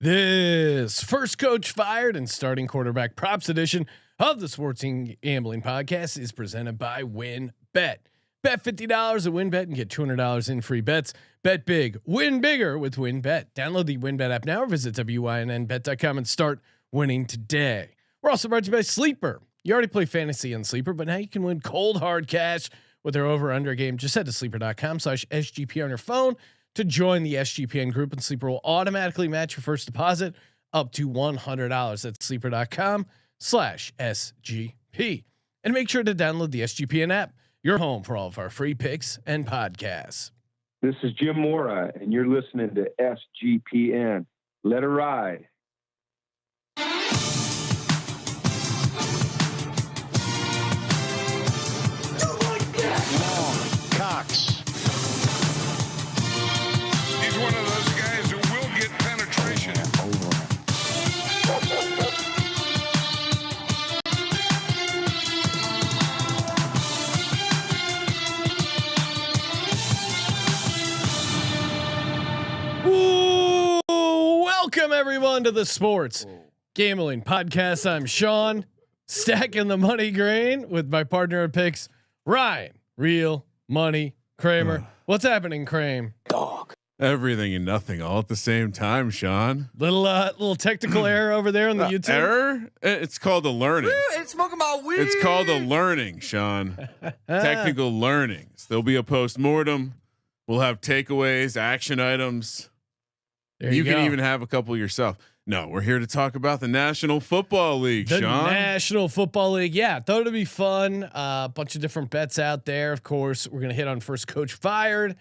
This first coach fired and starting quarterback props edition of the Sports Gambling Podcast is presented by WynnBet. Bet $50 at WynnBet and get $200 in free bets. Bet big, win bigger with WynnBet. Download the WynnBet app now or visit wynnbet.com and start winning today. We're also brought to you by Sleeper. You already play fantasy on Sleeper, but now you can win cold hard cash with their over/under game. Just head to sleeper.com/SGP on your phone to join the SGPN group, and Sleeper will automatically match your first deposit up to $100. That's sleeper.com/SGP. And make sure to download the SGPN app, your home for all of our free picks and podcasts. This is Jim Mora, and you're listening to SGPN. Let it ride. Cox. He's one of those guys who will get penetration. Ooh, welcome everyone to the Sports Gambling Podcast. I'm Sean, stacking the money grain with my partner in picks, Ryan. Real money Kramer. What's happening, Kramer? Dog. Everything and nothing all at the same time, Sean. Little technical error over there on the YouTube. Error? It's called a learning. It's smoking my weed. It's called a learning, Sean. Technical learnings. There'll be a post-mortem. We'll have takeaways, action items. There you go. can even have a couple yourself. No, we're here to talk about the National Football League, The Sean. National Football League. Yeah, thought it'd be fun. A bunch of different bets out there. Of course, we're gonna hit on first coach fired,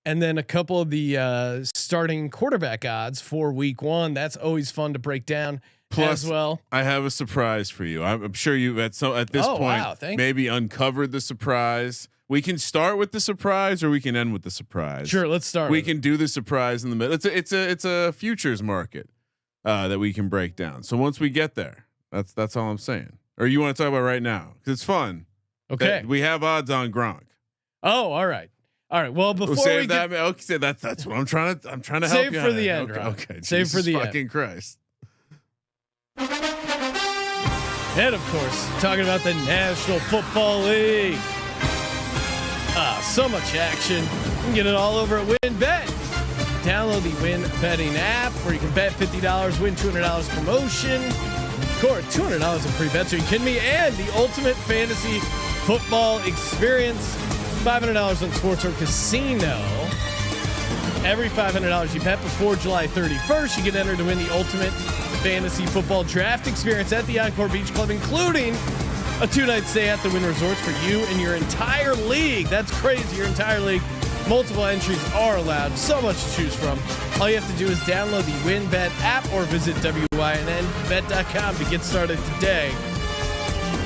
and then a couple of the starting quarterback odds for Week 1. That's always fun to break down. Plus, as well, I have a surprise for you. I'm sure you at this point maybe uncovered the surprise. We can start with the surprise, or we can end with the surprise. Sure, let's start. We can do the surprise in the middle. It's a futures market that we can break down. So once we get there, that's all I'm saying. Or you want to talk about right now because it's fun. Okay, we have odds on Gronk. Oh, all right. Well, before we'll save we that, okay, that's what I'm trying to help you. Save for the end. Okay. Save for the fucking end. Christ. And of course, talking about the National Football League. So much action. You can get it all over at WynnBet. Download the Win Betting app where you can bet $50, win $200 promotion, score $200 in free bets. Are you kidding me? And the ultimate fantasy football experience. $500 on Sportsbook Casino. Every $500 you bet before July 31st, you get entered to win the ultimate fantasy football draft experience at the Encore Beach Club, including a 2-night stay at the Wynn Resorts for you and your entire league. That's crazy. Your entire league. Multiple entries are allowed. So much to choose from. All you have to do is download the WynnBet app or visit wynnbet.com to get started today.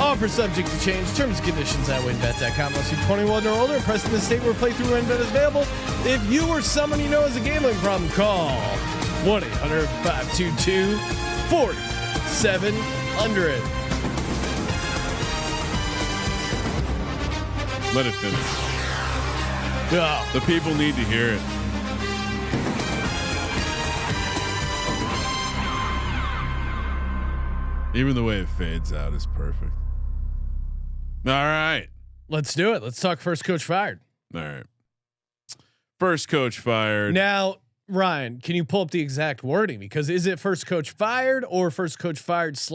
Offer subject to change. Terms and conditions at wynnbet.com. Must be 21 or older and present in the state where playthrough WynnBet is available. If you or someone you know has a gambling problem, call 1-800-522-4700. Let it finish. Oh. The people need to hear it. Even the way it fades out is perfect. All right. Let's do it. Let's talk first coach fired. All right. First coach fired. Now, Ryan, can you pull up the exact wording? Because is it first coach fired or first coach fired /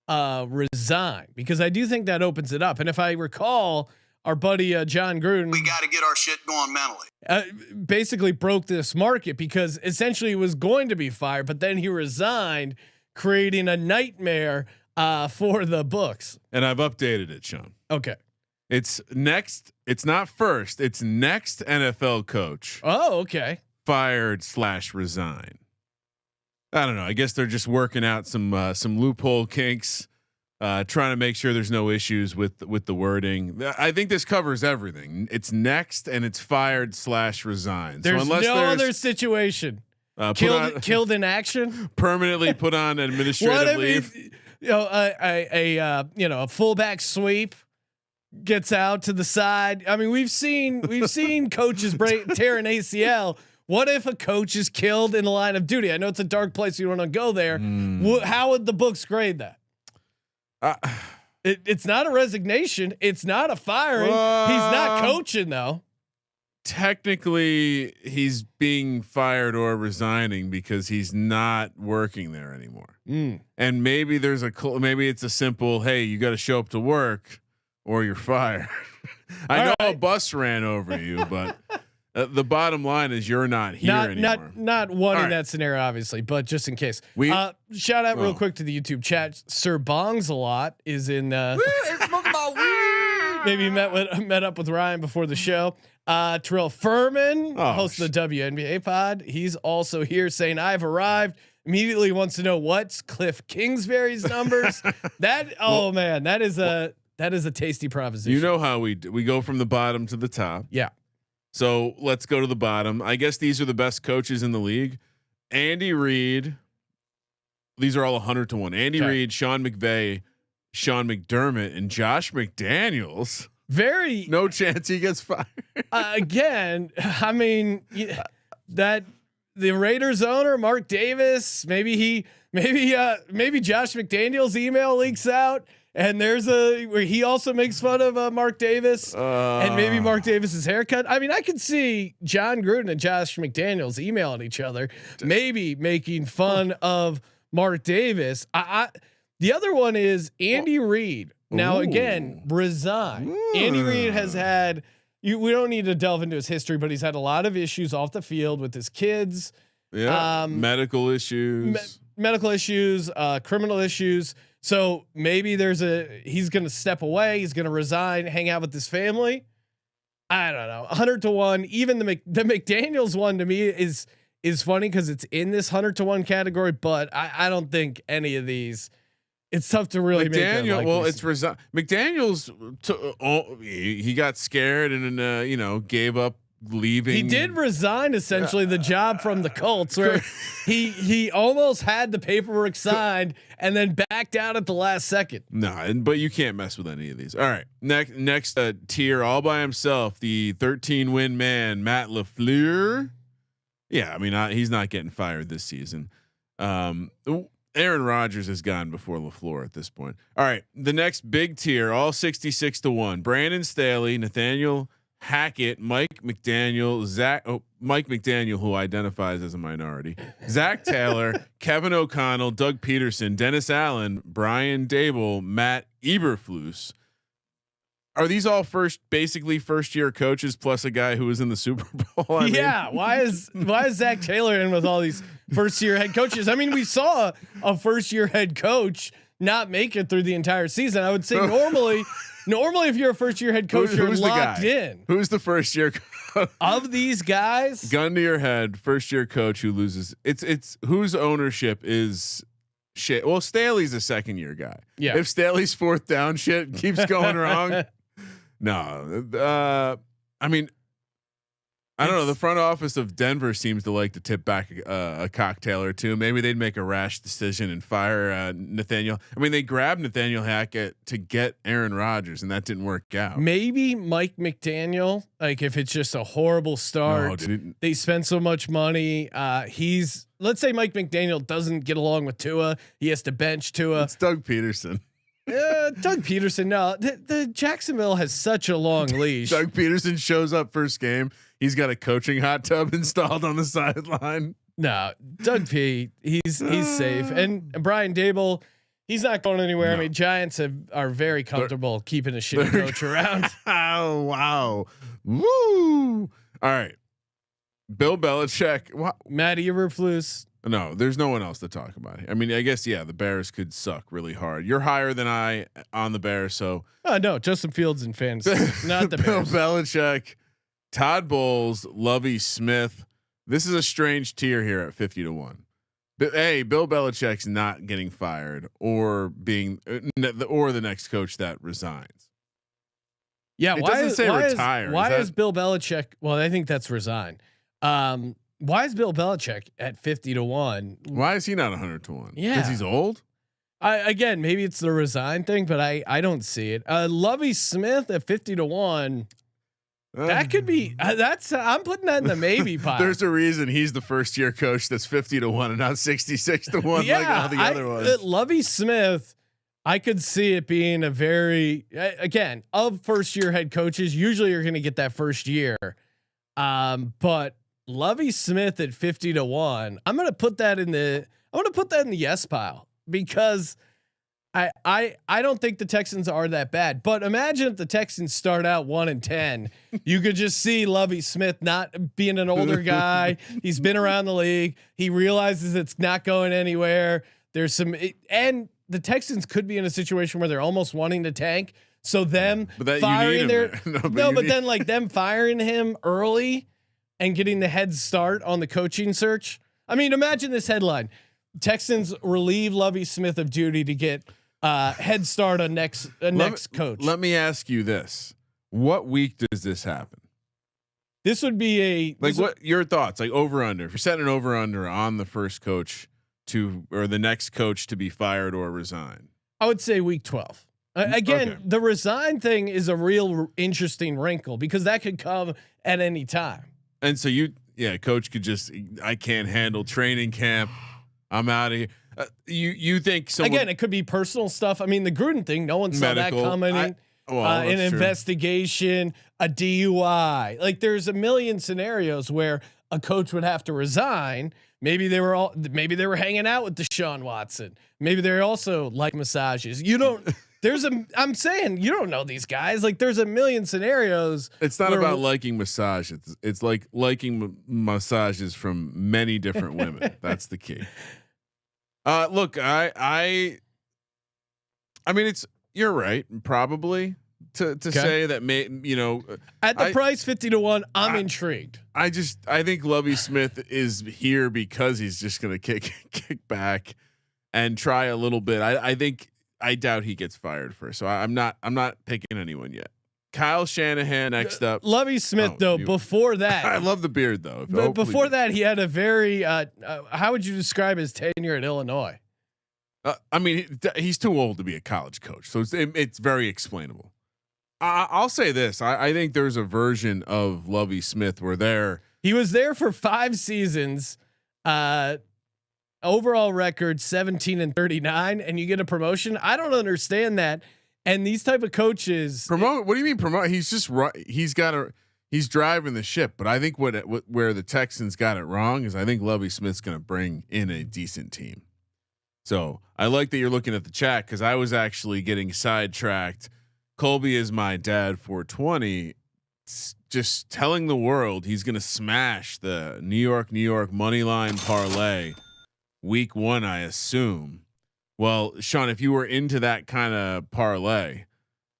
resign? Because I do think that opens it up. And if I recall, our buddy John Gruden, We got to get our shit going mentally. basically broke this market because essentially he was going to be fired, but then he resigned, creating a nightmare for the books. And I've updated it, Sean. Okay. It's next. It's not first. It's next NFL coach Oh, okay. fired / resign. I don't know. I guess they're just working out some loophole kinks, trying to make sure there's no issues with the wording. I think this covers everything. It's next and it's fired / resign. There's so unless no other situation. Killed in action. Permanently put on administrative leave. A fullback sweep gets out to the side. I mean, we've seen coaches tear an ACL What if a coach is killed in the line of duty? I know it's a dark place. You don't want to go there. How would the books grade that? It's not a resignation. It's not a firing. He's not coaching though. Technically, he's being fired or resigning because he's not working there anymore. And maybe there's maybe it's a simple, hey, you got to show up to work or you're fired. I know a bus ran over you, but the bottom line is you're not here anymore. Not one in that scenario, obviously, but just in case. Shout out real quick to the YouTube chat. Sir Bongs a lot is in. Maybe met up with Ryan before the show. Terrell Furman, host of the WNBA pod. He's also here saying, "I've arrived." Immediately wants to know what's Cliff Kingsbury's numbers. That is a tasty proposition. You know how we go from the bottom to the top. Yeah. So let's go to the bottom. I guess these are the best coaches in the league. Andy Reid. These are all 100 to 1. Andy Reid, Sean McVay, Sean McDermott, and Josh McDaniels. No chance he gets fired. Again, I mean that the Raiders owner, Mark Davis, maybe Josh McDaniels' email leaks out. And there's where he also makes fun of Mark Davis and maybe Mark Davis's haircut. I mean, I could see John Gruden and Josh McDaniels emailing each other, maybe making fun of Mark Davis. The other one is Andy Reid. Now again, resign. Andy Reid has had. We don't need to delve into his history, but he's had a lot of issues off the field with his kids. Yeah, medical issues, criminal issues. So maybe he's going to step away. He's going to resign, hang out with his family. I don't know. 100 to 1. Even the McDaniels one to me is funny because it's in this 100 to 1 category, but I don't think any of these. It's tough to really make. It's McDaniels. He got scared and gave up leaving. He did resign essentially the job from the Colts, where he almost had the paperwork signed and then backed out at the last second. No, but you can't mess with any of these. All right, next tier all by himself, the 13 win man, Matt LaFleur. Yeah, I mean he's not getting fired this season. Aaron Rodgers has gone before LaFleur at this point. All right, the next big tier, all 66 to 1. Brandon Staley, Nathaniel Hackett, Mike McDaniel, who identifies as a minority, Zach Taylor, Kevin O'Connell, Doug Peterson, Dennis Allen, Brian Dable, Matt Eberflus. Are these all basically first year coaches plus a guy who was in the Super Bowl? Why is Zach Taylor in with all these first year head coaches? I mean, we saw a first year head coach not make it through the entire season. I would say normally if you're a first year head coach, you're locked in. Who's the first year coach? Of these guys? Gun to your head, first year coach who loses. It's whose ownership is shit. Well, Staley's a second year guy. Yeah. If Staley's fourth down shit keeps going wrong. No, I mean, I don't know. The front office of Denver seems to like to tip back a cocktail or two. Maybe they'd make a rash decision and fire Nathaniel. I mean, they grabbed Nathaniel Hackett to get Aaron Rodgers, and that didn't work out. Maybe Mike McDaniel, like if it's just a horrible start, they spend so much money. Let's say Mike McDaniel doesn't get along with Tua. He has to bench Tua. It's Doug Peterson. Doug Peterson. No, the Jacksonville has such a long leash. Doug Peterson shows up first game. He's got a coaching hot tub installed on the sideline. No, Doug P. He's safe, and Brian Dable. He's not going anywhere. No. I mean, Giants are very comfortable keeping a shitty coach around. Oh wow! Woo! All right, Bill Belichick. Matt Eberflus. No, there's no one else to talk about. I mean, I guess the Bears could suck really hard. You're higher than I on the Bears, so. No, Justin Fields and fantasy, not the Bill Bears. Belichick, Todd Bowles, Lovie Smith. This is a strange tier here at 50 to 1. Hey, Bill Belichick's not getting fired or being the next coach that resigns. Yeah, it doesn't say retire. Why is Bill Belichick? Well, I think that's resign. Why is Bill Belichick at 50 to 1? Why is he not 100 to 1? Yeah, because he's old. Again, maybe it's the resign thing, but I don't see it. Lovie Smith at 50 to 1. That could be. I'm putting that in the maybe pile. There's a reason he's the first year coach that's 50-1 and not 66-1 yeah, like all the other ones. Lovie Smith, I could see it being a very again of first year head coaches. Usually you're going to get that first year, but Lovie Smith at 50-1. I'm going to put that in the yes pile because I don't think the Texans are that bad. But imagine if the Texans start out 1-10, you could just see Lovie Smith not being an older guy. He's been around the league. He realizes it's not going anywhere. There's and the Texans could be in a situation where they're almost wanting to tank. So them firing then like them firing him early and getting the head start on the coaching search. I mean, imagine this headline: Texans relieve Lovie Smith of duty to get head start on next coach. Let me ask you this: what week does this happen? This would be what your thoughts? Like over under. If you're setting an over under on the first coach or the next coach to be fired or resign, I would say week 12. Again, the resign thing is a real interesting wrinkle because that could come at any time. And so coach could just, I can't handle training camp. I'm out of here. You think again? It could be personal stuff. I mean, the Gruden thing, no one saw that coming. An investigation, a DUI. Like, there's a million scenarios where a coach would have to resign. Maybe they were hanging out with Deshaun Watson. Maybe they're also like massages. You don't. I'm saying you don't know these guys. Like, there's a million scenarios. It's not about liking massage. It's like liking massages from many different women. That's the key. Look, I mean, you're right. Probably to say that at the price 50-1, I'm intrigued. I think Lovie Smith is here because he's just going to kick back and try a little bit. I doubt he gets fired first. So I'm not picking anyone yet. Kyle Shanahan next up. Lovie Smith before that, I love the beard though. But before that, he had a very. How would you describe his tenure at Illinois? I mean, he's too old to be a college coach, so it's very explainable. I'll say this: I think there's a version of Lovie Smith where he was there for 5 seasons. Overall record 17-39, and you get a promotion. I don't understand that. And these type of coaches promote. What do you mean promote? He's just right. He's driving the ship. But I think where the Texans got it wrong is I think Lovie Smith's going to bring in a decent team. So I like that you're looking at the chat because I was actually getting sidetracked. Colby is my dad 420, just telling the world he's going to smash the New York money line parlay week 1, I assume. Well, Sean, if you were into that kind of parlay,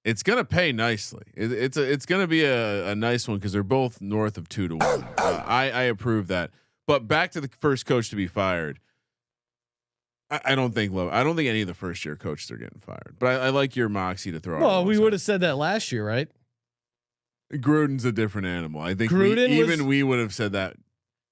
it's gonna pay nicely. It's gonna be a nice one because they're both north of 2-1. I approve that. But back to the first coach to be fired. I don't think any of the first year coaches are getting fired. But I like your moxie to throw. Well, we would have said that last year, right? Gruden's a different animal. I think we would have said that.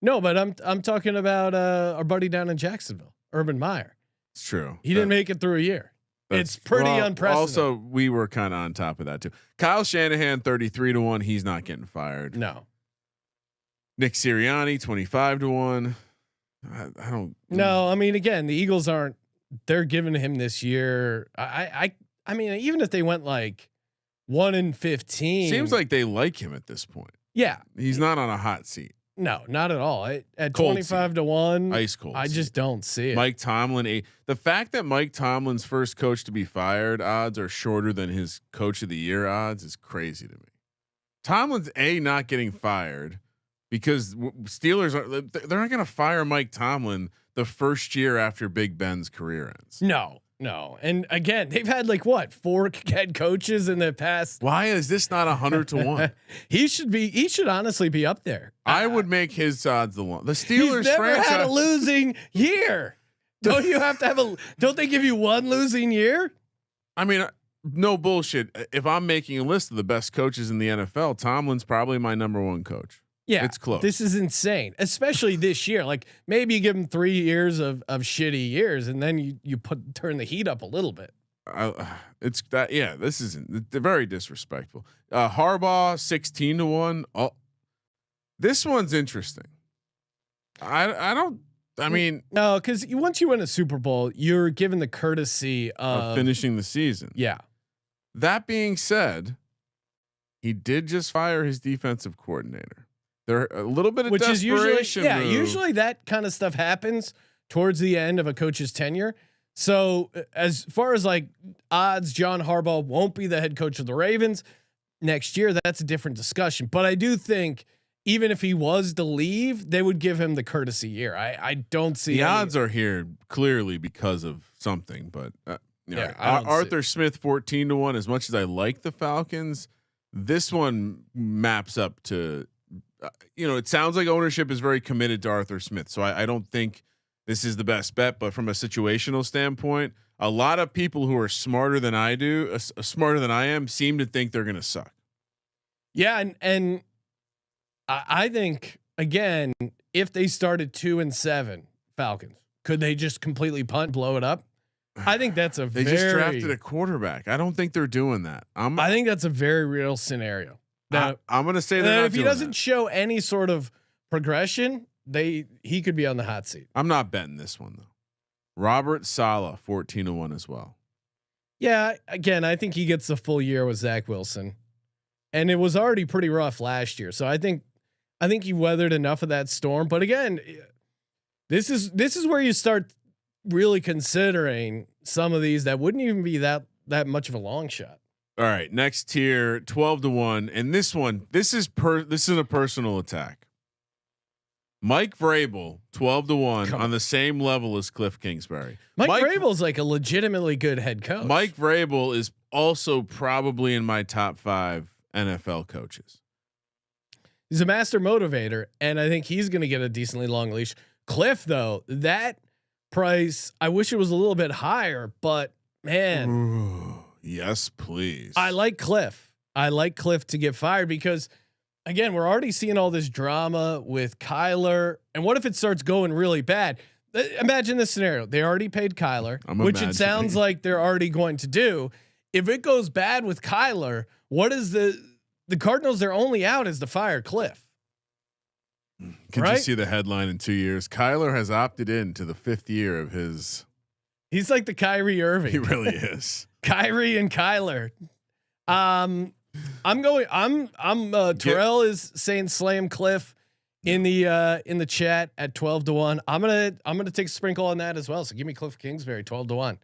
No, but I'm talking about our buddy down in Jacksonville, Urban Meyer. It's true. He didn't make it through a year. It's pretty unprecedented. Also, we were kind of on top of that too. Kyle Shanahan 33-1. He's not getting fired. No. Nick Sirianni 25-1. I don't. No, I mean, again, the Eagles aren't. They're giving him this year. I mean, even if they went like 1-15, seems like they like him at this point. Yeah, he's not on a hot seat. No, not at all. At 25-1, ice cold. I just don't see it. Mike Tomlin, the fact that Mike Tomlin's first coach to be fired odds are shorter than his coach of the year odds is crazy to me. Tomlin's not getting fired because Steelers they're not going to fire Mike Tomlin the first year after Big Ben's career ends. No. And again, they've had 4 head coaches in the past. Why is this not 100-1? He should honestly be up there. I would make his odds the Steelers. He's never had a losing year. Don't you have to have don't they give you one losing year? I mean, no bullshit. If I'm making a list of the best coaches in the NFL, Tomlin's probably my number 1 coach. Yeah, it's close. This is insane, especially this year. Maybe you give him 3 years of shitty years, and then you turn the heat up a little bit. it's that. Yeah, this isn't. They're very disrespectful. Harbaugh 16-1. Oh, this one's interesting. I don't. I mean, no, because once you win a Super Bowl, you're given the courtesy of finishing the season. Yeah. That being said, he did just fire his defensive coordinator. There a little bit of which is desperation. Usually that kind of stuff happens towards the end of a coach's tenure. So as far as like odds, John Harbaugh won't be the head coach of the Ravens next year. That's a different discussion. But I do think even if he was to leave, they would give him the courtesy year. I don't see the odds are here clearly because of something, but Arthur Smith 14-1. As much as I like the Falcons, this one maps up to, it sounds like ownership is very committed to Arthur Smith. So I don't think this is the best bet, but from a situational standpoint, a lot of people who are smarter than I am seem to think they're going to suck. Yeah. And I think again, if they started 2-7 Falcons, could they just completely punt, blow it up? I think that's they just drafted a quarterback. I don't think they're doing that. I think that's a very real scenario. Now, I'm going to say that if he doesn't show any sort of progression, he could be on the hot seat. I'm not betting this one though. Robert Saleh 14-1 as well. Yeah, again, I think he gets the full year with Zach Wilson, and it was already pretty rough last year. So I think he weathered enough of that storm. But again, this is where you start really considering some of these that wouldn't even be that much of a long shot. All right, next tier 12-1, and this is a personal attack. Mike Vrabel 12-1 on the same level as Cliff Kingsbury. Mike Vrabel's like a legitimately good head coach. Mike Vrabel is also probably in my top 5 NFL coaches. He's a master motivator, and I think he's going to get a decently long leash. Cliff, though, that price, I wish it was a little bit higher, but man, ooh, yes, please. I like Cliff. To get fired because, again, we're already seeing all this drama with Kyler. And what if it starts going really bad? Imagine this scenario. They already paid Kyler, which it sounds like they're already going to do. If it goes bad with Kyler, what is the Cardinals? They're only out is to fire Cliff. Can you see the headline in 2 years? Kyler has opted in to the 5th year of his. He's like the Kyrie Irving. He really is. Kyrie and Kyler. Terrell is saying slam Cliff in the chat at 12-1. I'm gonna take a sprinkle on that as well. So give me Cliff Kingsbury 12-1.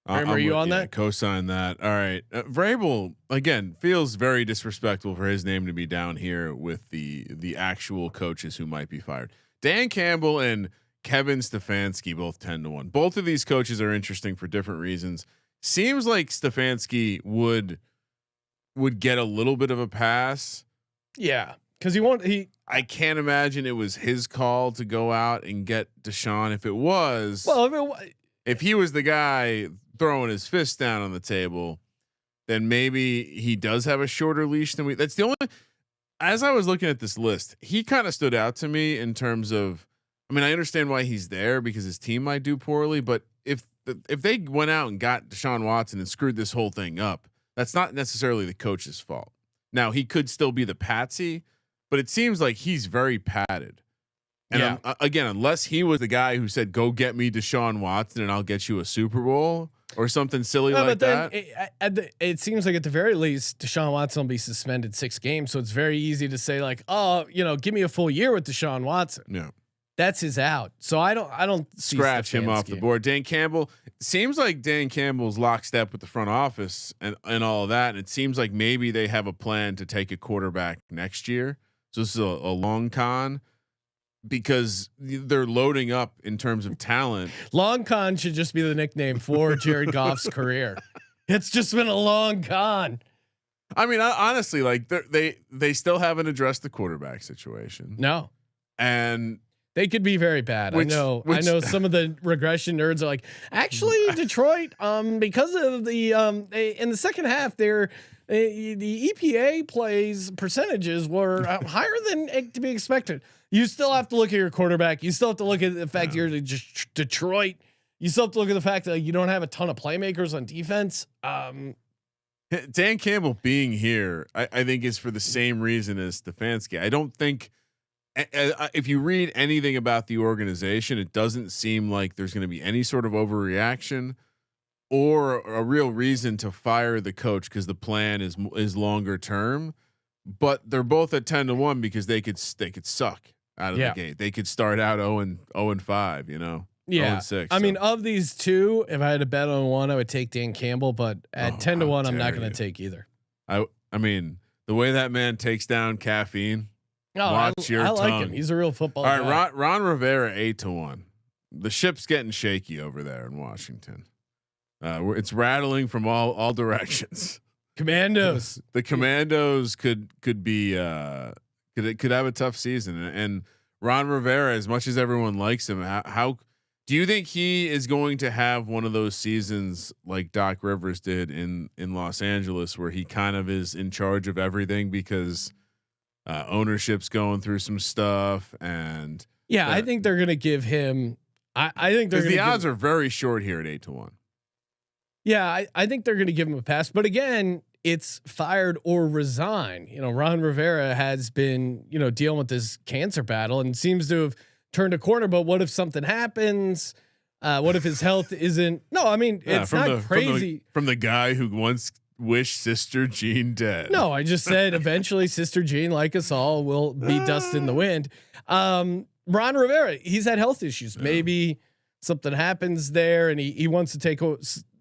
Are you on that? Co-sign that. All right. Vrabel again feels very disrespectful for his name to be down here with the actual coaches who might be fired. Dan Campbell and Kevin Stefanski both 10-1. Both of these coaches are interesting for different reasons. Seems like Stefanski would get a little bit of a pass. Yeah, because I can't imagine it was his call to go out and get Deshaun. If it was, if he was the guy throwing his fist down on the table, then maybe he does have a shorter leash than we. That's the only. As I was looking at this list, he kind of stood out to me in terms of. I mean, I understand why he's there because his team might do poorly, but if they went out and got Deshaun Watson and screwed this whole thing up, that's not necessarily the coach's fault. Now he could still be the patsy, but it seems like he's very padded. And again, unless he was the guy who said, "Go get me Deshaun Watson and I'll get you a Super Bowl" or something silly like that. It seems like at the very least, Deshaun Watson will be suspended 6 games. So it's very easy to say like, "Oh, give me a full year with Deshaun Watson." Yeah. That's his out. So I don't scratch him off the board. Dan Campbell seems like Dan Campbell's lockstep with the front office and all of that. And it seems like maybe they have a plan to take a quarterback next year. So this is a long con because they're loading up in terms of talent. Long con should just be the nickname for Jared Goff's career. It's just been a long con. I mean, honestly, like they still haven't addressed the quarterback situation. No. And they could be very bad. I know some of the regression nerds are like, actually Detroit, because of the in the second half, the EPA plays percentages were higher than to be expected. You still have to look at your quarterback. You still have to look at the fact you're just Detroit. you still have to look at the fact that you don't have a ton of playmakers on defense. Dan Campbell being here, I think, is for the same reason as Stefanski. I don't think if you read anything about the organization, it doesn't seem like there's going to be any sort of overreaction or a real reason to fire the coach because the plan is longer term. But they're both at 10-1 because they could suck out of the gate. They could start out 0-5. You know. Yeah, 0-6, I mean, of these two, if I had to bet on one, I would take Dan Campbell. But at 10-1, I'm not going to take either. I mean, the way that man takes down caffeine. No, watch your tongue. like him. He's a real football. All guy. right, Ron Rivera 8-1. The ship's getting shaky over there in Washington. It's rattling from all directions. Commandos. The Commandos could be could have a tough season. And Ron Rivera, as much as everyone likes him, how do you think he is going to have one of those seasons like Doc Rivers did in Los Angeles, where he kind of is in charge of everything because ownership's going through some stuff? And I think they're going to give him. I think the odds are very short here at 8-1. Yeah, I think they're going to give him a pass, but again, it's fired or resign. You know, Ron Rivera has been, dealing with this cancer battle and seems to have turned a corner. But what if something happens? What if his health isn't? No, I mean, it's not crazy. From the guy who once wished Sister Jean dead. No, I just said eventually Sister Jean, like us all, will be dust in the wind. Ron Rivera, he's had health issues. Yeah. Maybe something happens there and he wants to take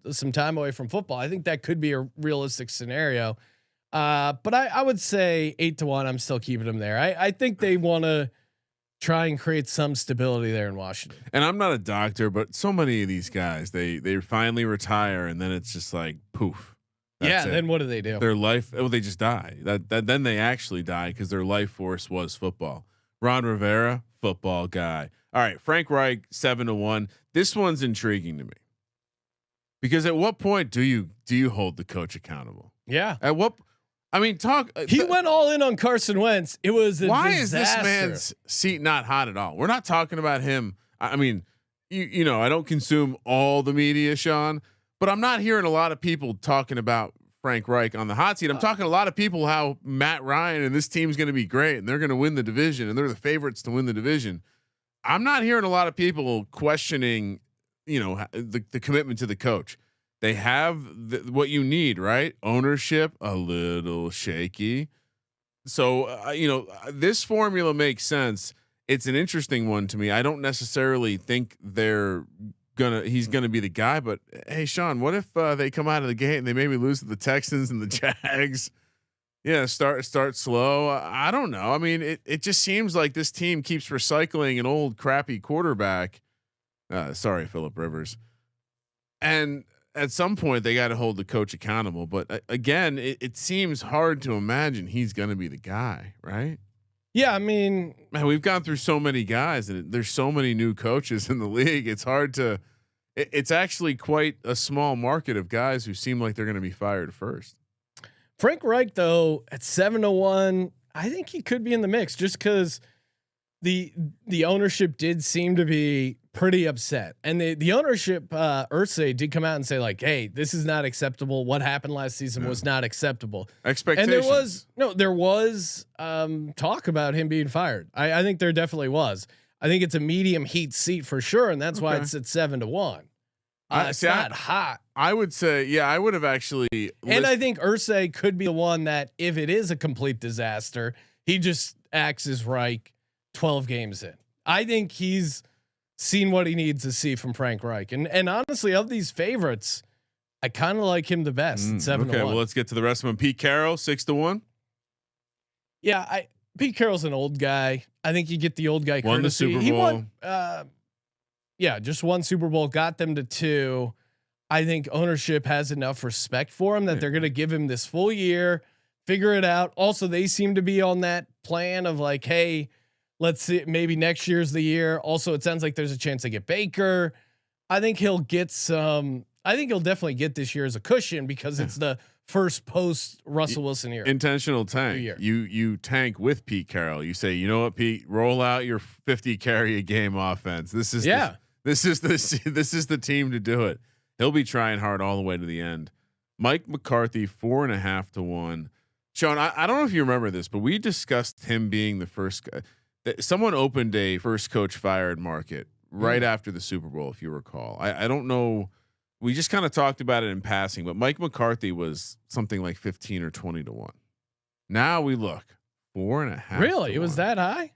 some time away from football. I think that could be a realistic scenario. But I would say 8-1. I'm still keeping him there. I think they want to try and create some stability there in Washington. And I'm not a doctor, but so many of these guys, they finally retire and then it's just like poof. That's it. Then what do they do? Their life, they just die. That then they actually die because their life force was football. Ron Rivera, football guy. All right, Frank Reich 7-1. This one's intriguing to me. Because at what point do you hold the coach accountable? Yeah. At what? I mean, He went all in on Carson Wentz. It was why disaster. is this man's seat not hot at all? We're not talking about him. I mean, you know, I don't consume all the media, Sean, but I'm not hearing a lot of people talking about Frank Reich on the hot seat. I'm talking to a lot of people how Matt Ryan and this team's going to be great and they're going to win the division and they're the favorites to win the division. I'm not hearing a lot of people questioning, the commitment to the coach. They have what you need, right? Ownership, a little shaky. So, this formula makes sense. It's an interesting one to me. I don't necessarily think he's gonna be the guy, but hey, Sean, what if they come out of the gate and they maybe lose to the Texans and the Jags? Yeah, start slow. I don't know. I mean, it just seems like this team keeps recycling an old crappy quarterback. Sorry, Phillip Rivers. And at some point they got to hold the coach accountable. But again, it seems hard to imagine he's going to be the guy, right? Yeah, I mean, man, we've gone through so many guys, and there's so many new coaches in the league. It's hard to. It's actually quite a small market of guys who seem like they're going to be fired first. Frank Reich, though, at 7-1, I think he could be in the mix just because the ownership did seem to be pretty upset, and the ownership, Irsay did come out and say like, "Hey, this is not acceptable. What happened last season was not acceptable." Expectations. And there was talk about him being fired. I think there definitely was. I think it's a medium heat seat for sure, and that's why it's at 7-1. It's not hot. I would say, I would have actually. And I think Irsay could be the one that, if it is a complete disaster, he just acts as Reich 12 games in. I think he's seen what he needs to see from Frank Reich. And honestly, of these favorites, I kind of like him the best. 7-1. Okay, well, let's get to the rest of them. Pete Carroll 6-1. Yeah, Pete Carroll's an old guy. I think you get the old guy courtesy. Won the Super Bowl. He won, just one Super Bowl, got them to 2. I think ownership has enough respect for him that they're going to give him this full year, figure it out. Also, they seem to be on that plan of like, hey, let's see, maybe next year's the year. Also, it sounds like there's a chance to get Baker. I think he'll definitely get this year as a cushion because it's the first post Russell Wilson year. Intentional tank. You tank with Pete Carroll. You say, you know what, Pete, roll out your 50 carry a game offense. This is the team to do it. He'll be trying hard all the way to the end. Mike McCarthy 4.5 to 1. Sean, I don't know if you remember this, but we discussed him being the first. Someone opened a first coach fired market right after the Super Bowl, if you recall. I don't know. We just kind of talked about it in passing, but Mike McCarthy was something like 15 or 20 to 1. Now we look 4.5. Really, it was that high.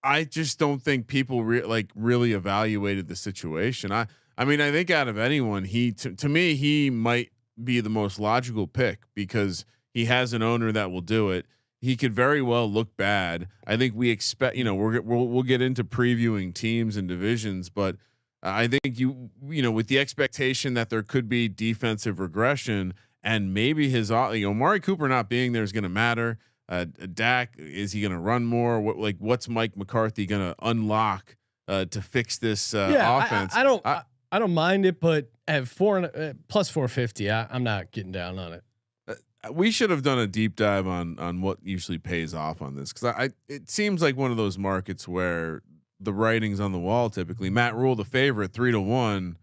I just don't think people really evaluated the situation. I mean, I think out of anyone, to me, he might be the most logical pick because he has an owner that will do it. He could very well look bad. I think we expect, we'll get into previewing teams and divisions, but I think with the expectation that there could be defensive regression and maybe his, Amari Cooper not being there is going to matter. Dak, is he going to run more? What's Mike McCarthy going to unlock to fix this offense? I don't mind it, but at plus 450, I'm not getting down on it. We should have done a deep dive on what usually pays off on this because it seems like one of those markets where the writing's on the wall. Typically, Matt Rule the favorite 3 to 1.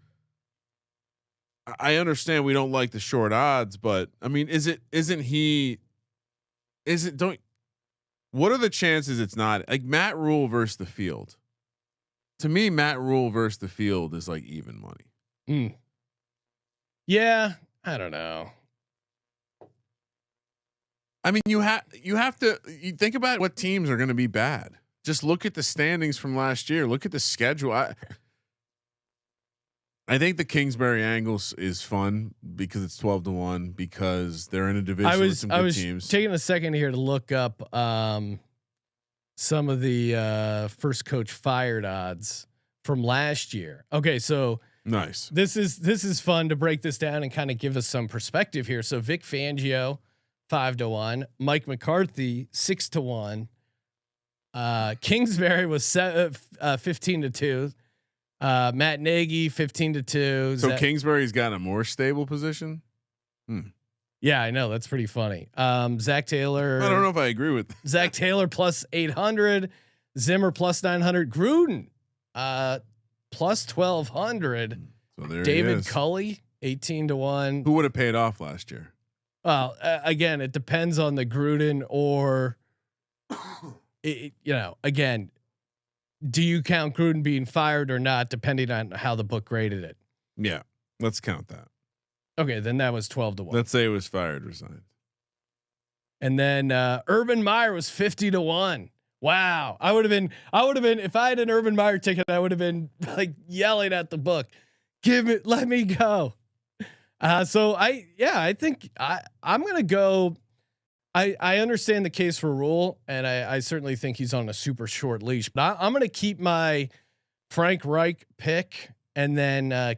I understand we don't like the short odds, but I mean, what are the chances it's not like Matt Rule versus the field? To me, Matt Rule versus the field is like even money. Yeah, I don't know. I mean, you have to think about what teams are going to be bad. Just look at the standings from last year. Look at the schedule. I think the Kingsbury angles is fun because it's 12 to 1 because they're in a division with some good teams. Taking a second here to look up some of the first coach fired odds from last year. Okay, so nice. This is fun to break this down and kind of give us some perspective here. So Vic Fangio 5 to 1, Mike McCarthy 6 to 1, Kingsbury was 15 to 2. Matt Nagy 15 to 2. So Kingsbury's got a more stable position. Yeah, I know, that's pretty funny. Zach Taylor. I don't know if I agree with Zach Taylor plus 800, Zimmer plus 900, Gruden plus 1200. So there David Culley 18 to 1. Who would have paid off last year? Well, again, it depends on the Gruden or again, do you count Gruden being fired or not, depending on how the book graded it? Yeah, let's count that. Okay, then that was 12 to 1. Let's say it was fired, resigned. And then Urban Meyer was 50 to 1. Wow, I would have been if I had an Urban Meyer ticket, I would have been like yelling at the book, let me go. So I think I'm gonna go. I understand the case for Rule, and I certainly think he's on a super short leash. But I'm going to keep my Frank Reich pick, and then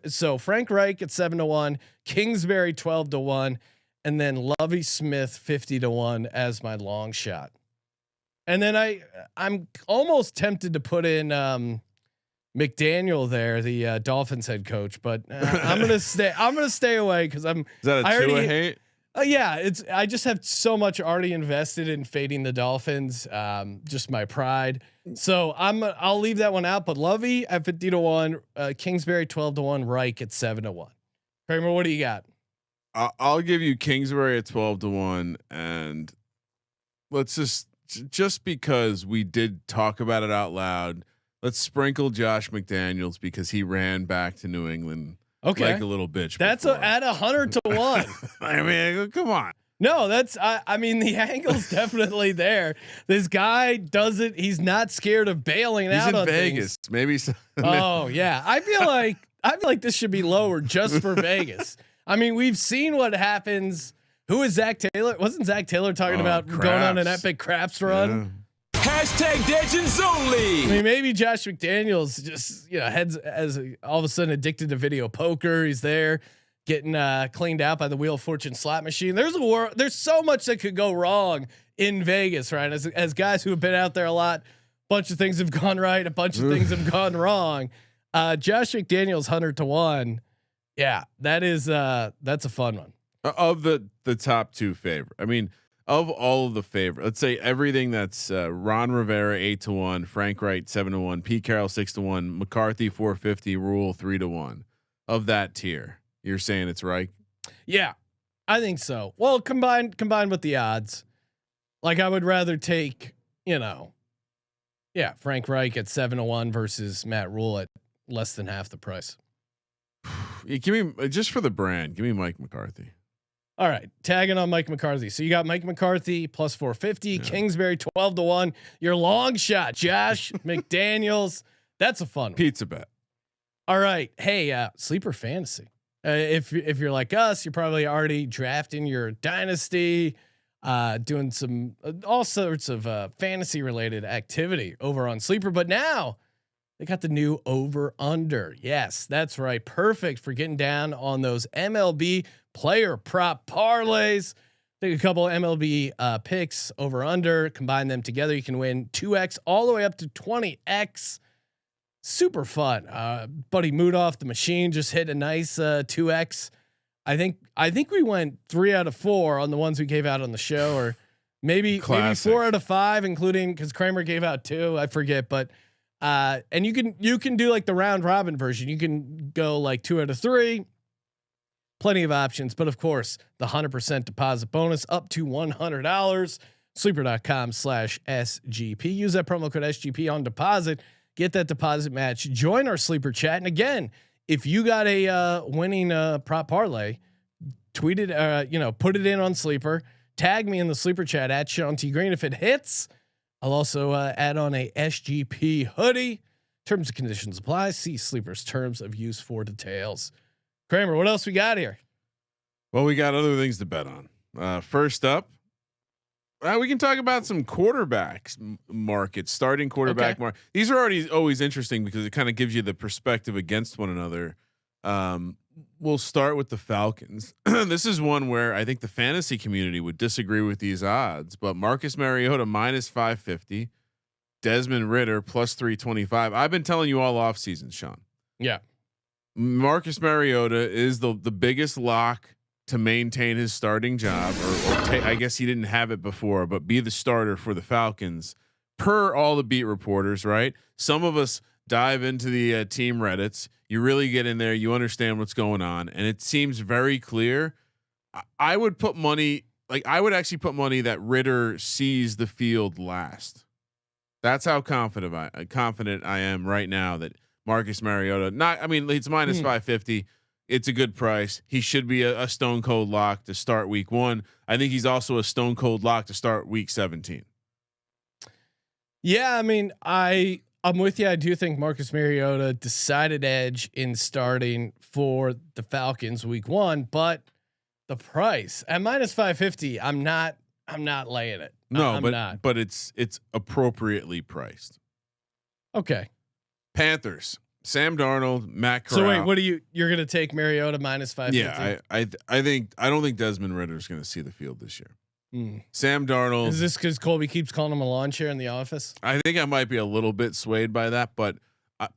So Frank Reich at 7 to 1, Kingsbury 12 to 1, and then Lovie Smith 50 to 1 as my long shot. And then I'm almost tempted to put in McDaniel there, the Dolphins head coach, but I'm gonna stay. I'm gonna stay away because I'm. Is that a Tua hate? Yeah, I just have so much already invested in fading the Dolphins. Just my pride. So I'll leave that one out. But Lovey at 50 to 1, Kingsbury 12 to 1, Reich at 7 to 1. Kramer, what do you got? I'll give you Kingsbury at 12 to 1, and let's just because we did talk about it out loud, let's sprinkle Josh McDaniels because he ran back to New England. Okay. Like a little bitch. That's at 100 to 1. I mean, come on. No, that's I mean the angle's definitely there. This guy does it. He's not scared of bailing out on Vegas. Things. Maybe. Oh yeah, I feel like this should be lower just for Vegas. I mean, we've seen what happens. Who is Zach Taylor? Wasn't Zach Taylor talking about craps. going on an epic craps run? Yeah. #Legends only. I mean, maybe Josh McDaniels just heads as all of a sudden addicted to video poker. He's there getting cleaned out by the Wheel of Fortune slot machine. There's so much that could go wrong in Vegas, right? As guys who have been out there a lot, bunch of things have gone right, a bunch of things have gone wrong. Josh McDaniels 100 to 1. Yeah, that's a fun one. Of the top two favorite. I mean, of all of the favorite, let's say everything that's Ron Rivera 8-1, Frank Wright 7-1, Pete Carroll 6-1, McCarthy 450, Rule 3-1 of that tier. You're saying it's right? Yeah, I think so. Well, combined with the odds, like I would rather take, Frank Reich at 7-1 versus Matt Rule at less than half the price. Give me just for the brand. Give me Mike McCarthy. All right, tagging on Mike McCarthy. So you got Mike McCarthy plus 450, yeah. Kingsbury 12-1. Your long shot, Josh McDaniels. That's a fun one. Pizza bet. All right, hey, sleeper fantasy. If you're like us, you're probably already drafting your dynasty, doing some all sorts of fantasy related activity over on Sleeper. But now they got the new over under. Yes, that's right. Perfect for getting down on those MLB player prop parlays. Take a couple MLB picks over under, combine them together. You can win 2x all the way up to 20x. Super fun. Buddy Moodoff, the machine, just hit a nice 2x. I think we went 3 out of 4 on the ones we gave out on the show, or maybe 4 out of 5, including because Kramer gave out 2. I forget, but and you can do like the round robin version. You can go like 2 out of 3. Plenty of options, but of course the 100% deposit bonus up to $100. Sleeper.com/SGP. Use that promo code SGP on deposit. Get that deposit match. Join our Sleeper chat. And again, if you got a winning prop parlay, tweet it. Put it in on Sleeper. Tag me in the Sleeper chat at Sean T Green. If it hits, I'll also add on a SGP hoodie. Terms and conditions apply. See Sleeper's terms of use for details. Kramer, what else we got here? Well, we got other things to bet on. First up, we can talk about some quarterbacks markets, starting quarterback market. These are always interesting because it kind of gives you the perspective against one another. We'll start with the Falcons. This is one where I think the fantasy community would disagree with these odds, but Marcus Mariota minus 550, Desmond Ridder plus 325. I've been telling you all off season, Sean. Yeah. Marcus Mariota is the biggest lock to maintain his starting job, I guess he didn't have it before, but be the starter for the Falcons per all the beat reporters, right? Some of us dive into the team Reddits. You really get in there, you understand what's going on, and it seems very clear. I would put money, I would actually put money that Ridder sees the field last. That's how confident I am right now that Marcus Mariota, it's minus 550. It's a good price. He should be a stone cold lock to start week 1. I think he's also a stone cold lock to start week 17. Yeah. I'm with you. I do think Marcus Mariota decided edge in starting for the Falcons week 1, but the price at minus 550, I'm not laying it. No, but it's appropriately priced. Okay. Panthers, Sam Darnold, Matt Corral. So wait, you're going to take Mariota minus 550? Yeah, I don't think Desmond Ridder is going to see the field this year. Sam Darnold. Is this because Colby keeps calling him a lawn chair in the office? I think I might be a little bit swayed by that, but I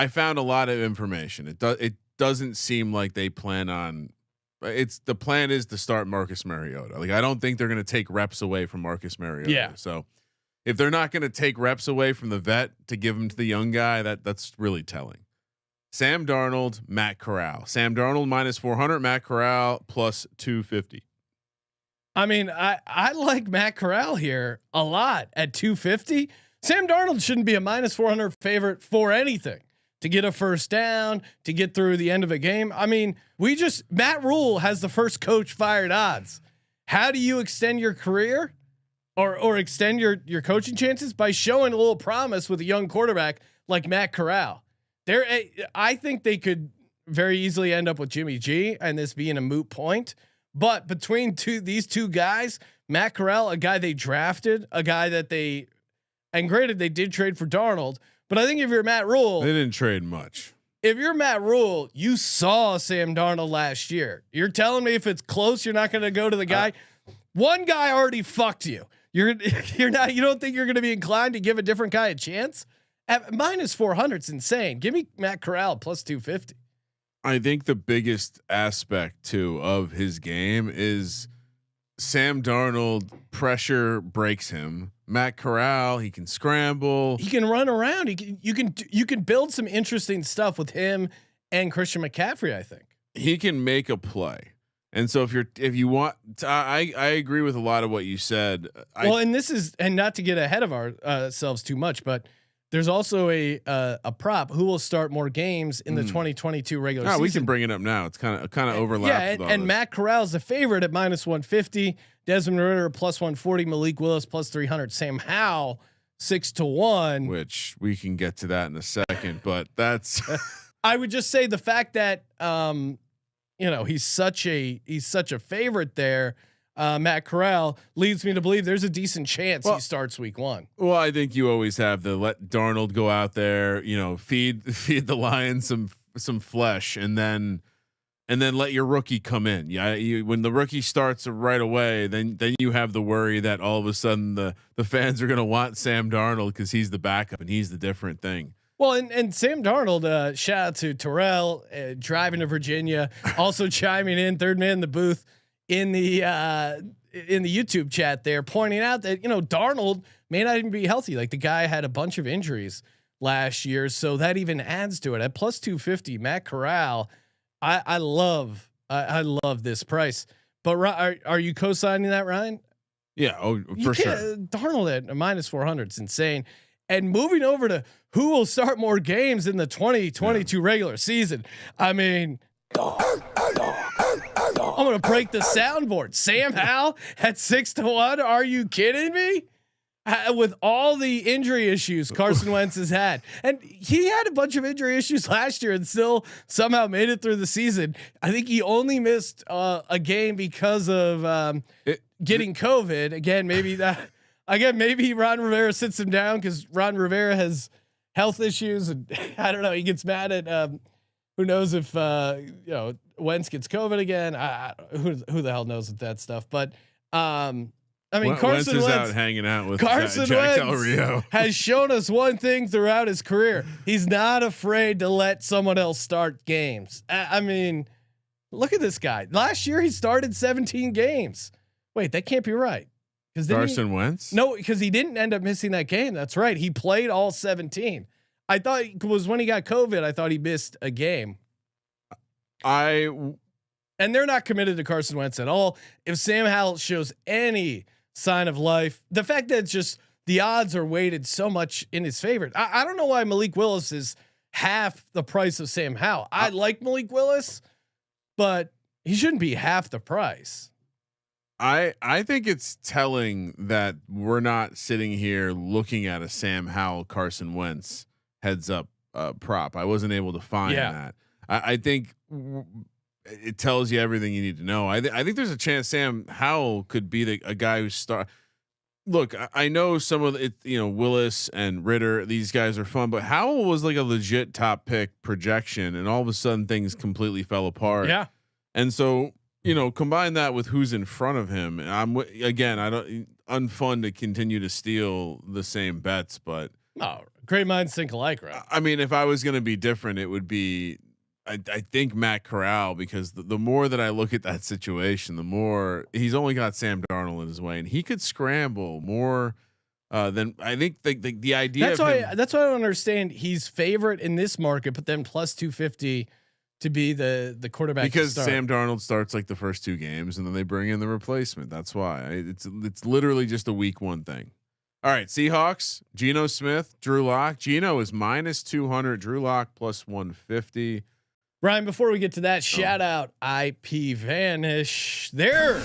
found a lot of information. It doesn't seem like they plan on. The plan is to start Marcus Mariota. I don't think they're going to take reps away from Marcus Mariota. Yeah. So if they're not going to take reps away from the vet to give them to the young guy, that's really telling. Sam Darnold, Matt Corral. Sam Darnold minus 400, Matt Corral plus 250. I like Matt Corral here a lot at 250. Sam Darnold shouldn't be a minus 400 favorite for anything. To get a first down, to get through the end of a game. Matt Rule has the first coach fired odds. How do you extend your career or extend your coaching chances? By showing a little promise with a young quarterback like Matt Corral. I think they could very easily end up with Jimmy G and this being a moot point. But between these two guys, Matt Corral, a guy they drafted, a guy that and granted they did trade for Darnold, but I think if you're Matt Rule, they didn't trade much. If you're Matt Rule, you saw Sam Darnold last year. You're telling me if it's close, you're not going to go to the guy. One guy already fucked you. You're not. You don't think you're going to be inclined to give a different guy a chance? At minus 400 is insane. Give me Matt Corral plus 250. I think the biggest aspect too of his game is Sam Darnold pressure breaks him. Matt Corral, he can scramble. He can run around. You can build some interesting stuff with him and Christian McCaffrey. I think he can make a play. And so if you want, I agree with a lot of what you said. And not to get ahead of ourselves too much, but there's also a prop who will start more games in the 2022 regular season. We can bring it up now. It's kind of overlapped. Yeah, and Matt Corral's the favorite at -150. Desmond Ridder +140. Malik Willis +300. Sam Howell 6-1. Which we can get to that in a second, but that's. I would just say the fact that he's such a favorite there. Matt Corral leads me to believe there's a decent chance he starts week 1. Well, I think you always have to let Darnold go out there, feed the lions some flesh, and then let your rookie come in. Yeah, when the rookie starts right away, then you have the worry that all of a sudden the fans are going to want Sam Darnold because he's the backup and he's the different thing. Well, and Sam Darnold, shout out to Terrell driving to Virginia, also chiming in, third man in the booth in the YouTube chat there, pointing out that Darnold may not even be healthy. Like the guy had a bunch of injuries last year, so that even adds to it. At +250, Matt Corral, I love this price. But are you co-signing that, Ryan? Yeah, for sure. Darnold at -400 is insane. And moving over to who will start more games in the 2022 regular season. I mean, I'm going to break the soundboard. Sam Howell at 6-1. Are you kidding me? With all the injury issues Carson Wentz has had, and he had a bunch of injury issues last year and still somehow made it through the season. I think he only missed a game because of getting COVID. Maybe Ron Rivera sits him down because Ron Rivera has health issues, and I don't know. He gets mad at who knows if Wentz gets COVID again. Who the hell knows with that stuff? But Carson Wentz out hanging out with Carson Jack Del Wentz Rio. has shown us one thing throughout his career: he's not afraid to let someone else start games. Look at this guy. Last year he started 17 games. Wait, that can't be right. Carson Wentz? No, because he didn't end up missing that game. That's right. He played all 17. I thought it was when he got COVID. I thought he missed a game. And they're not committed to Carson Wentz at all. If Sam Howell shows any sign of life, the fact that it's just the odds are weighted so much in his favor. I don't know why Malik Willis is half the price of Sam Howell. I like Malik Willis, but he shouldn't be half the price. I think it's telling that we're not sitting here looking at a Sam Howell Carson Wentz heads up prop. I wasn't able to find that. I think it tells you everything you need to know. I think there's a chance Sam Howell could be a guy who start. Look, I know some of it. Willis and Ridder, these guys are fun, but Howell was like a legit top pick projection, and all of a sudden things completely fell apart. Yeah, and so. Combine that with who's in front of him. I don't unfun to continue to steal the same bets, but great minds think alike, right? If I was going to be different, it would be, I think Matt Corral, because the more that I look at that situation, the more he's only got Sam Darnold in his way, and he could scramble more than I think the idea. That's why I don't understand. He's favorite in this market, but then +250. To be the quarterback because Sam Darnold starts like the first 2 games and then they bring in the replacement. That's why it's literally just a week 1 thing. All right, Seahawks, Geno Smith, Drew Lock. Geno is -200, Drew Lock +150. Ryan, before we get to that, shout out IP Vanish. They're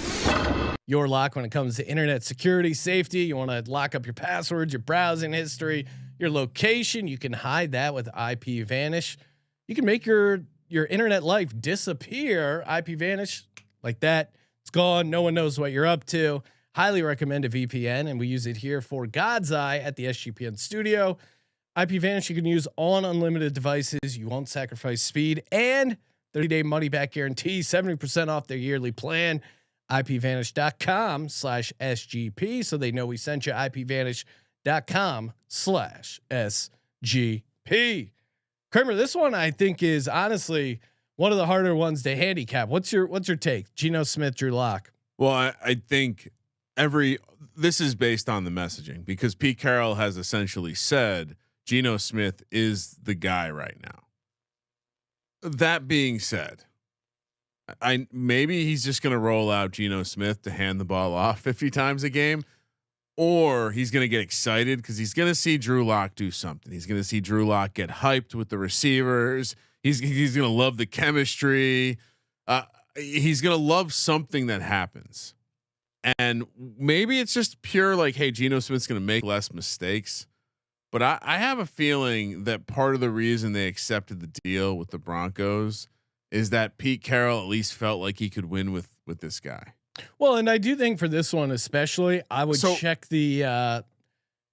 your lock when it comes to internet security, safety. You want to lock up your passwords, your browsing history, your location. You can hide that with IP Vanish. You can make your internet life disappear. IP Vanish like that. It's gone. No one knows what you're up to. Highly recommend a VPN, and we use it here for God's Eye at the SGPN studio. IP Vanish you can use on unlimited devices. You won't sacrifice speed, and 30-day money back guarantee, 70% off their yearly plan. IPVanish.com/SGP, so they know we sent you. IPVanish.com/SGP. Kramer, this one I think is honestly one of the harder ones to handicap. What's your take? Geno Smith, Drew Lock. Well, I think this is based on the messaging because Pete Carroll has essentially said Geno Smith is the guy right now. That being said, maybe he's just going to roll out Geno Smith to hand the ball off 50 times a game, or he's going to get excited because he's going to see Drew Lock do something. He's going to see Drew Lock get hyped with the receivers. He's going to love the chemistry. He's going to love something that happens. And maybe it's just pure like, hey, Geno Smith's going to make less mistakes. But I have a feeling that part of the reason they accepted the deal with the Broncos is that Pete Carroll at least felt like he could win with this guy. Well, and I do think for this one especially, I would check the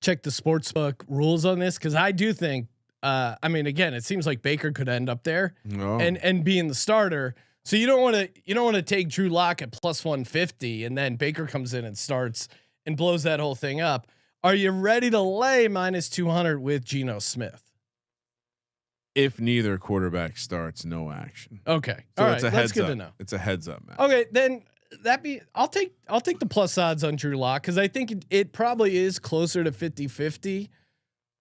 sportsbook rules on this because I do think. I mean, again, it seems like Baker could end up there and being the starter. So you don't want to take Drew Lock at plus 150 and then Baker comes in and starts and blows that whole thing up. Are you ready to lay minus 200 with Geno Smith? If neither quarterback starts, no action. Okay. So all it's right. a heads That's good up. to know. It's a heads up match. Okay, then I'll take the plus odds on Drew Lock because I think it probably is closer to 50-50.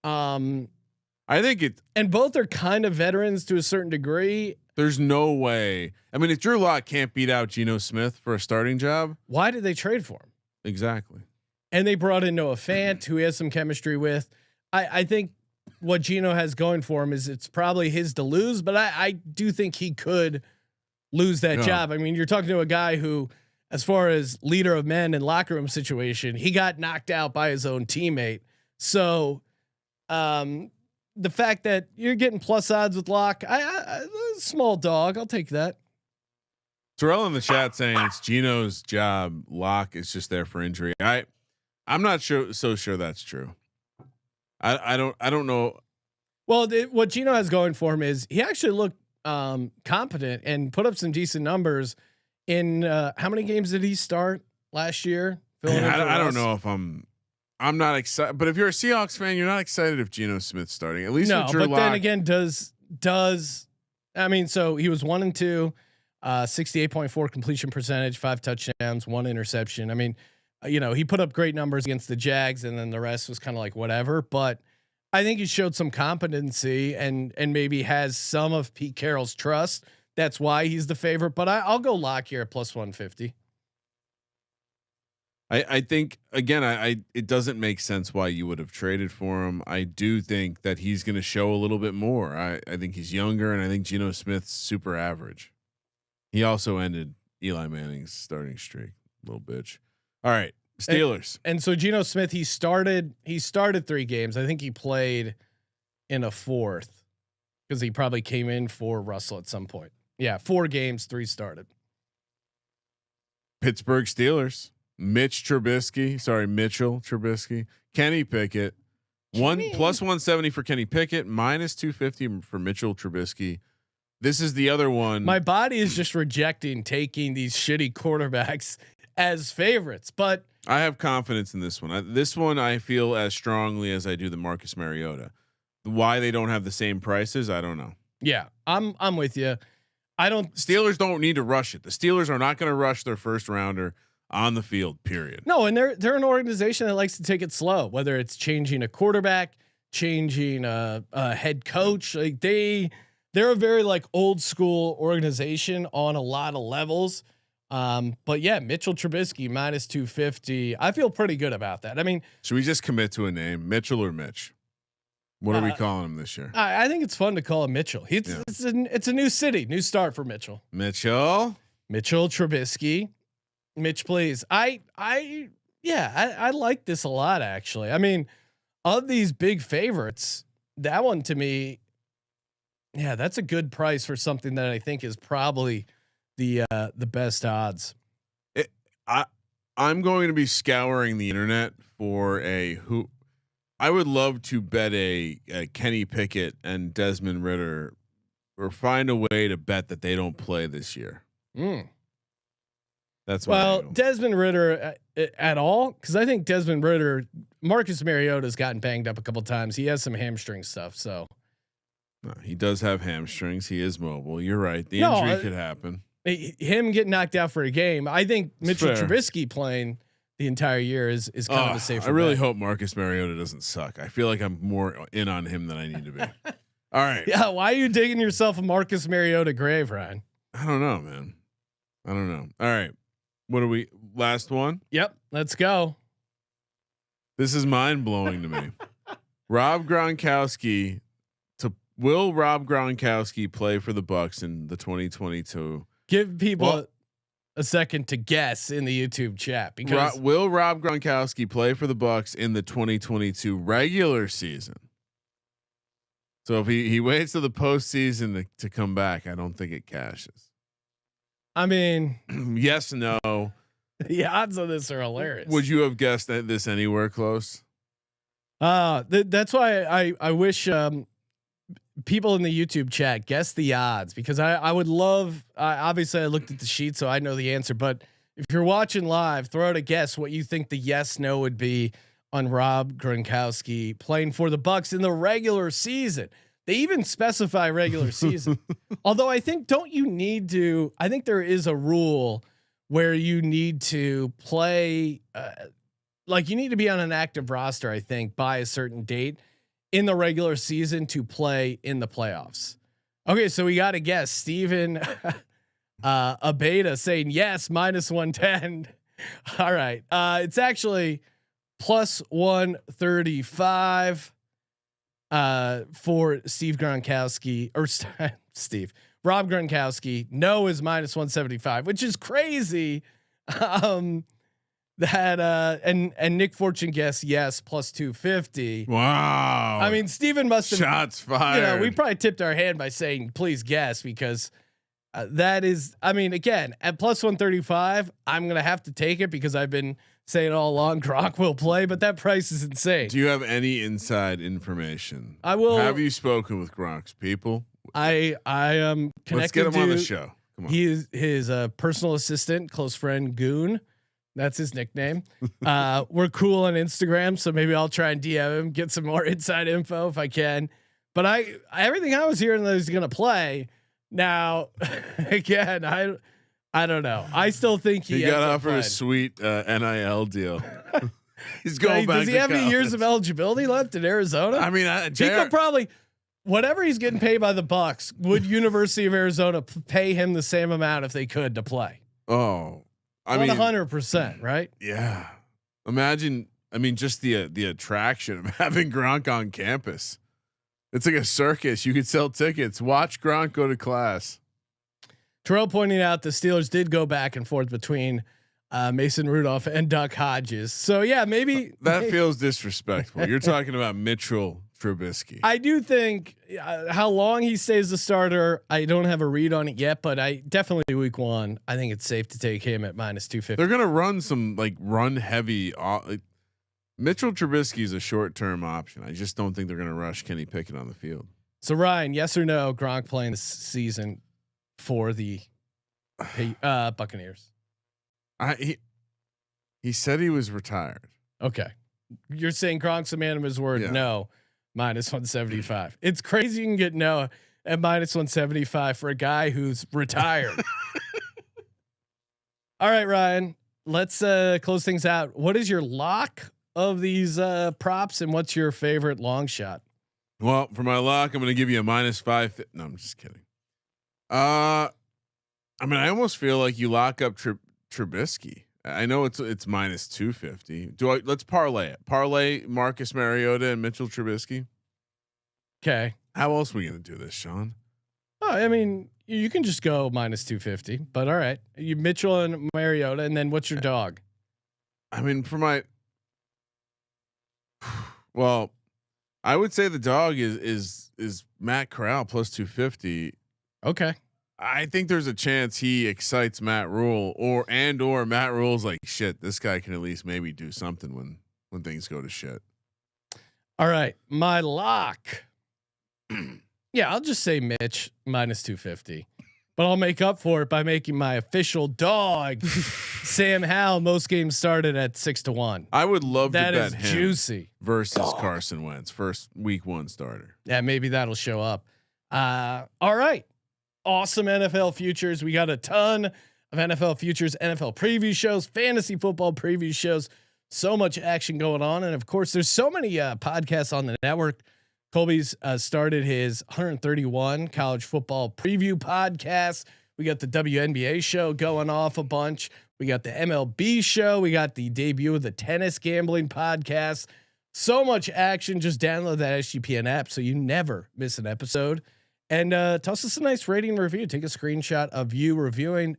I think it, and both are kind of veterans to a certain degree. There's no way. I mean, if Drew Lock can't beat out Geno Smith for a starting job, why did they trade for him? Exactly. And they brought in Noah Fant, who he has some chemistry with. I think what Geno has going for him is it's probably his to lose, but I do think he could lose that job. I mean, you're talking to a guy who, as far as leader of men and locker room situation, he got knocked out by his own teammate. So, the fact that you're getting plus odds with Lock, I small dog, I'll take that. Terrell in the chat saying it's Geno's job. Lock is just there for injury. I'm not sure that's true. I don't know. Well, what Geno has going for him is he actually looked competent and put up some decent numbers in how many games did he start last year? I don't know if I'm not excited, but if you're a Seahawks fan, you're not excited if Geno Smith's starting. At least no, with Drew but Lock. then again, does I mean? So he was 1-2, 68.4 completion percentage, 5 touchdowns, 1 interception. I mean, he put up great numbers against the Jags, and then the rest was kind of like whatever. But I think he showed some competency and maybe has some of Pete Carroll's trust. That's why he's the favorite. But I'll go Lock here at plus 150. I think again, it doesn't make sense why you would have traded for him. I do think that he's going to show a little bit more. I think he's younger, and I think Geno Smith's super average. He also ended Eli Manning's starting streak. Little bitch. All right, Steelers. And so Geno Smith, he started 3 games. I think he played in a 4th because he probably came in for Russell at some point. Yeah, 4 games, 3 started. Pittsburgh Steelers. Mitchell Trubisky, Kenny Pickett, plus 170 for Kenny Pickett, minus 250 for Mitchell Trubisky. This is the other one. My body is just rejecting taking these shitty quarterbacks as favorites, but I have confidence in this one. This one I feel as strongly as I do the Marcus Mariota. Why they don't have the same prices, I don't know. Yeah, I'm with you. Steelers don't need to rush it. The Steelers are not going to rush their first rounder on the field, period. No, and they're an organization that likes to take it slow, whether it's changing a quarterback, changing a head coach. Like they're a very like old school organization on a lot of levels. But yeah, Mitchell Trubisky minus 250. I feel pretty good about that. I mean, should we just commit to a name, Mitchell or Mitch? What are we calling him this year? I think it's fun to call him Mitchell. It's a new city, new start for Mitchell. Mitchell Trubisky. Mitch, please. I like this a lot, actually. I mean, of these big favorites, that one to me, yeah, that's a good price for something that I think is probably the best odds. I'm going to be scouring the internet for who I would love to bet a Kenny Pickett and Desmond Ridder, or find a way to bet that they don't play this year. That's Desmond Ridder at all, because I think Desmond Ridder, Marcus Mariota has gotten banged up a couple times. He has some hamstring stuff, so no, he does have hamstrings. He is mobile. You're right. The injury could happen. him getting knocked out for a game. I think Mitchell fair. Trubisky playing the entire year is kind of a safer I really bet. hope Marcus Mariota doesn't suck. I feel like I'm more in on him than I need to be. All right. Yeah, why are you digging yourself a Marcus Mariota grave, Ryan? I don't know, man. I don't know. All right. What are we? Last one? Yep, let's go. This is mind blowing to me. Rob Gronkowski will Rob Gronkowski play for the Bucks in the 2022? Give people a second to guess in the YouTube chat because will Rob Gronkowski play for the Bucks in the 2022 regular season? So if he waits to the postseason to come back, I don't think it cashes. I mean, yes, no. The odds on this are hilarious. Would you have guessed that this anywhere close? That's why I wish people in the YouTube chat guess the odds, because I would love. Obviously, I looked at the sheet, so I know the answer. But if you're watching live, throw out a guess what you think the yes no would be on Rob Gronkowski playing for the Bucks in the regular season. They even specify regular season. Although I think I think there is a rule where you need to play, like you need to be on an active roster, I think, by a certain date in the regular season to play in the playoffs. Okay, so we got to guess. Steven Abeda saying yes, -110. All right. It's actually +135 for Steve Gronkowski or Rob Gronkowski. No is -175, which is crazy. And Nick Fortune guessed yes, +250. Wow. I mean, Steven must have shots fired. we probably tipped our hand by saying please guess, because that is, I mean, again, at +135, I'm gonna have to take it because I've been saying all along Gronk will play, but that price is insane. Do you have any inside information? I will. Have you spoken with Gronk's people? I am connected. Let's get him to, on the show. Come on. He is his personal assistant, close friend Goon. That's his nickname. We're cool on Instagram, so maybe I'll try and DM him, get some more inside info if I can. But everything I was hearing that he's gonna play. Now, again, I don't know. I still think he got offered a sweet NIL deal. He's going back. Does he have any years of eligibility left in Arizona? I mean, he could probably, whatever he's getting paid by the Bucks, would University of Arizona pay him the same amount if they could to play? Oh, I mean, 100%, right? Yeah. Imagine. I mean, just the attraction of having Gronk on campus. It's like a circus. You could sell tickets. Watch Gronk go to class. Terrell pointing out the Steelers did go back and forth between Mason Rudolph and Duck Hodges. So yeah, maybe that feels disrespectful. You're talking about Mitchell Trubisky. I do think how long he stays the starter, I don't have a read on it yet, but I definitely week 1. I think it's safe to take him at -250. They're gonna run some run heavy. Mitchell Trubisky is a short-term option. I just don't think they're gonna rush Kenny Pickett on the field. So Ryan, yes or no? Gronk playing this season for the Buccaneers? He said he was retired. Okay, you're saying Gronk's a man of his word. Yeah. No, -175. It's crazy you can get no at -175 for a guy who's retired. All right, Ryan, let's close things out. What is your lock of these props, and what's your favorite long shot? Well, for my lock, I'm going to give you a -5. No, I'm just kidding. I mean, I almost feel like you lock up Trubisky. I know it's -250. Let's parlay it. Parlay Marcus Mariota and Mitchell Trubisky. Okay. How else are we going to do this, Sean? Oh, I mean, you can just go -250, but all right. You Mitchell and Mariota, and then what's your dog? I mean, well, I would say the dog is Matt Corral +250. Okay. I think there's a chance he excites Matt Rule or Matt Rule's like, shit, this guy can at least maybe do something when things go to shit. All right. My lock. Yeah, I'll just say Mitch -250, but I'll make up for it by making my official dog Sam Howell most games started at 6-1. I would love that to bet is him juicy versus Carson Wentz, first week 1 starter. Yeah, maybe that'll show up. All right. awesome NFL futures. We got a ton of NFL futures, NFL preview shows, fantasy football preview shows. So much action going on, and of course, there's so many podcasts on the network. Colby's started his 131 college football preview podcast. We got the WNBA show going off a bunch. We got the MLB show. We got the debut of the tennis gambling podcast. So much action. Just download that SGPN app so you never miss an episode. And toss us a nice rating and review. Take a screenshot of you reviewing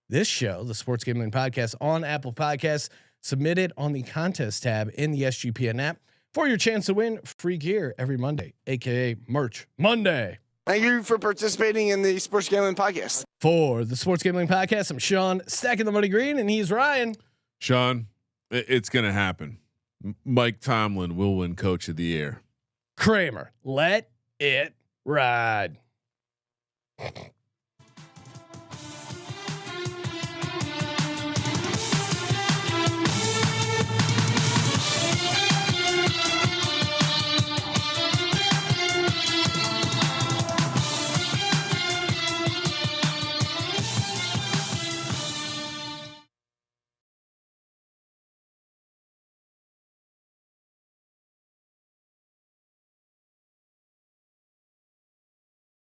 this show, the Sports Gambling Podcast, on Apple Podcasts. Submit it on the contest tab in the SGPN app for your chance to win free gear every Monday, aka Merch Monday. Thank you for participating in the Sports Gambling Podcast. For the Sports Gambling Podcast, I'm Sean, stacking the money green, and he's Ryan. Sean, it's going to happen. Mike Tomlin will win Coach of the Year. Kramer, let it ride.